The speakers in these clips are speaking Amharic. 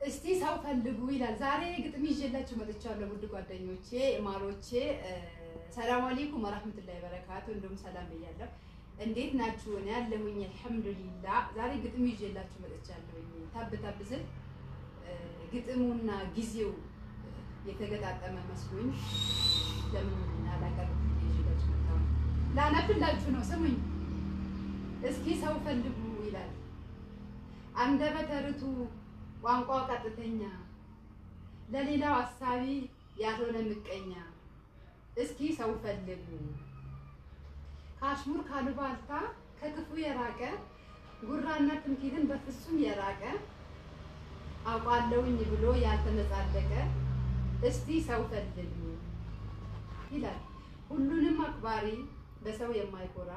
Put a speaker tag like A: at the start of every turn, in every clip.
A: እስቲ ሰው ፈልጉ ይላል። ዛሬ ግጥም ይዤላችሁ መጥቻለሁ ውድ ጓደኞቼ ማሮቼ። ሰላም አለይኩም ወራህመቱላሂ ወበረካቱ። እንደውም ሰላም ብያለሁ። እንዴት ናችሁ? እኔ ያለሁኝ አልሐምዱሊላህ። ዛሬ ግጥም ይዤላችሁ መጥቻለሁ። ታብ ስል ግጥሙና ጊዜው የተገጣጠመ መስሎኝ ለምን አላቀርብም ይዤላችሁ መጣሁ። ላነብላችሁ ነው። ስሙኝ። እስኪ ሰው ፈልጉ ይላል። አንደበተ ርቱዕ ቋንቋ ቀጥተኛ ለሌላው አሳቢ ያልሆነ ምቀኛ እስኪ ሰው ፈልጉ ካሽሙር ካሉባልታ ከክፉ የራቀ ጉራና ትምክህትን በፍጹም የራቀ አውቃለሁኝ ብሎ ያልተመጻደቀ እስቲ ሰው ፈልጉ ይላል። ሁሉንም አክባሪ በሰው የማይኮራ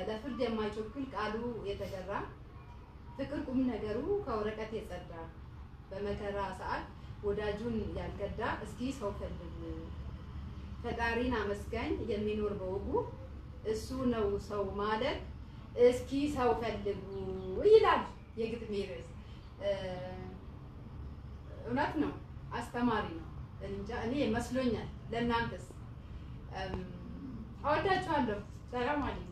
A: ለፍርድ የማይቸኩል ቃሉ የተገራ ፍቅር ቁም ነገሩ ከወረቀት የጸዳ በመከራ ሰዓት ወዳጁን ያልከዳ እስኪ ሰው ፈልጉ ፈጣሪን አመስጋኝ የሚኖር በወጉ እሱ ነው ሰው ማለት እስኪ ሰው ፈልጉ ይላል የግጥሜ ርዕስ። እውነት ነው፣ አስተማሪ ነው። እንጃ እኔ መስሎኛል። ለእናንተስ? አወዳችኋለሁ። ሰላም አለይኩም።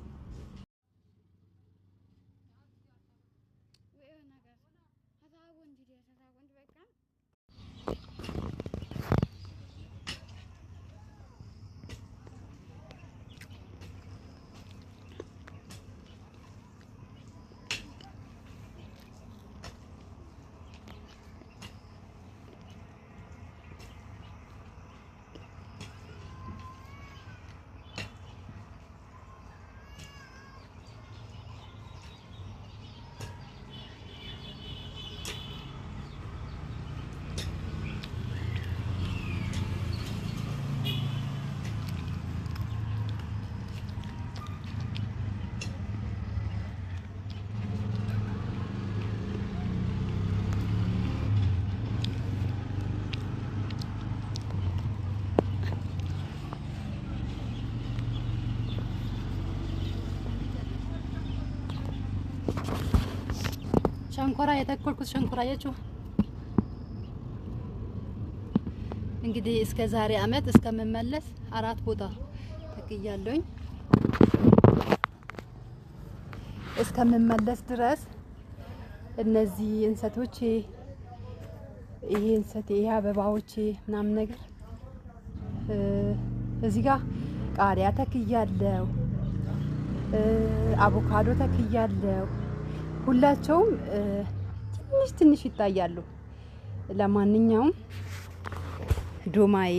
A: ሸንኮራ የተከልኩት ሸንኮራ ያችሁ እንግዲህ እስከ ዛሬ አመት እስከምመለስ 4 ቦታ ተክያለሁኝ። እስከምመለስ ድረስ እነዚህ እንሰቶቼ ይሄ አበባዎቼ ምናምን ነገር እዚህ ጋር ቃሪያ ተክያለሁ፣ አቮካዶ ተክያለሁ። ሁላቸውም ትንሽ ይታያሉ። ለማንኛውም ዶማዬ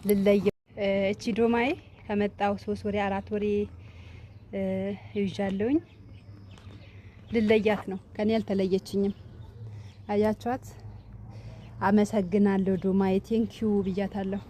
A: ልለየው። እቺ ዶማዬ ከመጣው 3 ወሬ 4 ወሬ ይዣለሁኝ። ልለያት ነው። ከኔ አልተለየችኝም። አያችኋት? አመሰግናለሁ ዶማዬ፣ ቴንኪዩ ብያታለሁ።